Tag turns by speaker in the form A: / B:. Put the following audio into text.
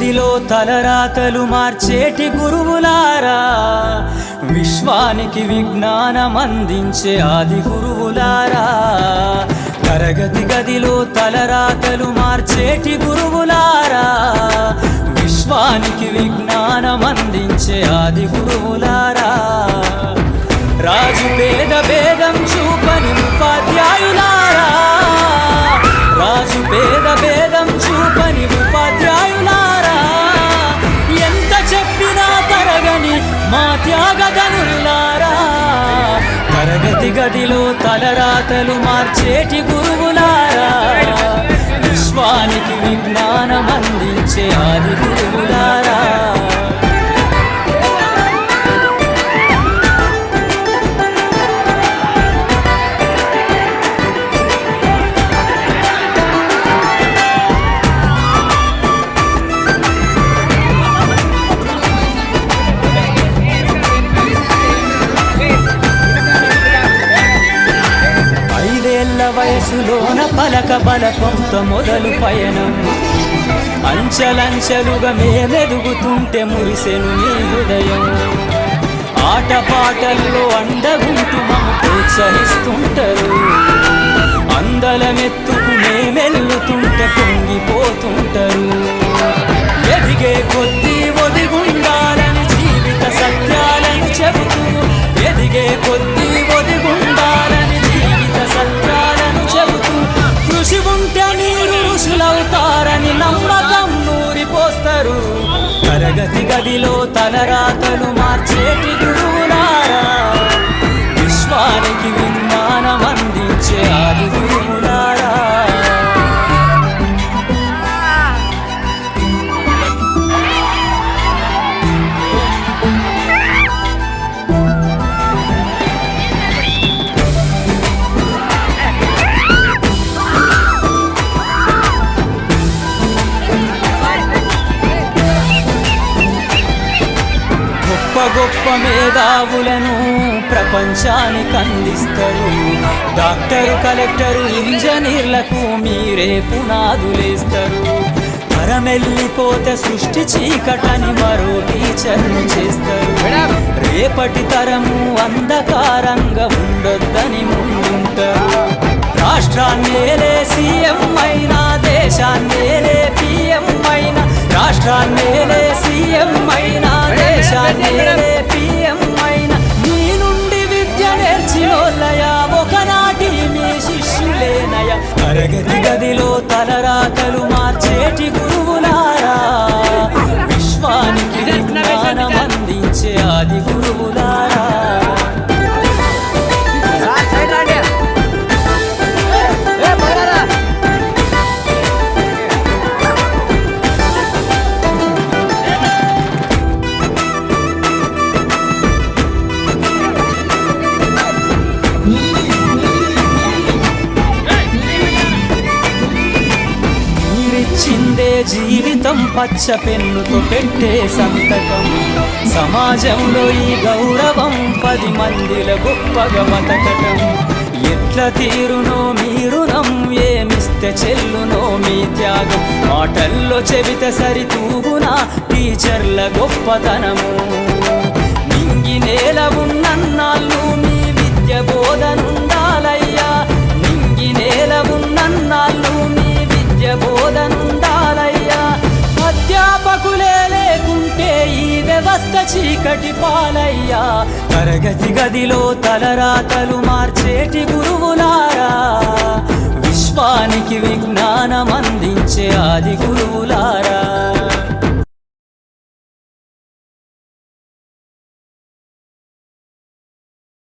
A: గదిలో తలరాతలు మార్చేటి గురువులారా, విశ్వానికి విజ్ఞానం అందించే ఆది గురువులారా. తరగతి గదిలో తలరాతలు మార్చేటి గురువులారా, విశ్వానికి విజ్ఞానం అందించే ఆది గురువులారా. రాజు పేద భేదం చూపని ఉపాధ్యాయులారా, రాజు పేద భేదం చూపని ఉపాధ్యాయులారా. ఎంత చెప్పినా తరగని మా త్యాగధనులారా, తరగతి గదిలో తలరాతలు మార్చేటి గురువులారా, విశ్వానికి విజ్ఞానం అందించే ఆది గురువులారా. వయసులోన పలక బలపంత మొదలు పయనం, అంచెలంచెలుగా మేమెదుగుతుంటే మురిసెను నీ హృదయం. ఆటపాటల్లో అండగుంటూ మమ్ము ప్రోత్సహిస్తుంటారు, అందలమెత్తుకు మేమెల్లుతుంటే పొంగిపోతుంటారు. ఎదిగే కొద్దీ ఒదిగుండాలని జీవిత సత్యాలను చెబుతూ, ఎదిగే కొద్దీ ఒదిగుండాలని జీవిత సత్యాలను చెబుతూ, కృషి ఉంటే మీరు ఋషులవుతారని నమ్మకం నూరిపోస్తారు. తరగతి గదిలో తలరాతలు మార్చేటి గురువులారా, విశ్వానికి విజ్ఞానం అందించే ఆది గురువులారా. గొప్ప మేధావులను ప్రపంచానికి అందిస్తారు. డాక్టరు, కలెక్టరు, ఇంజనీర్లకు మీరే పునాదులేస్తారు. తరమెల్లిపోతే సృష్టి చీకటని మరో టీచర్ను చేస్తారు. రేపటి తరము అంధకారంగా ఉండొద్దని ముందుంటారు. రాష్ట్రాన్నేలే సీఎం అయినా, దేశాన్నేలే పిఎం అయినా, రాష్ట్రాన్నేలే సీఎం అయినా, దేశాన్నేలే పిఎం అయినా, మీ నుండి విద్య నేర్చినోళ్ళయా ఒకనాటి మీ శిష్యులేనయ. తరగతి గదిలో తలరాతలు మార్చేటి గురువులారా, విశ్వానికి విజ్ఞానం అందించే ఆది గురువులారా. చిందే జీవితం పచ్చ పెన్నుతో పెట్టే సంతకం, సమాజంలో ఈ గౌరవం 10 మందిల గొప్పగా బతకటం. ఎట్ల తీరునో మీరునం, ఏమిస్తే చెల్లునో మీ త్యాగం. మాటల్లో చెబితే సరితూగునా టీచర్ల గొప్పతనము. నింగి నేల ఉన్నన్నాళ్ళు మీ విద్య బోధనుండాలయ్యా, నింగి నేల ఉన్నన్నాళ్ళు మీ విద్య బోధనుండాలయ్యా. అధ్యాపకులే లేకుంటే ఈ వ్యవస్థ చీకటి పాలయ్యా. తరగతి గదిలో తలరాతలు మార్చేటి గురువులారా,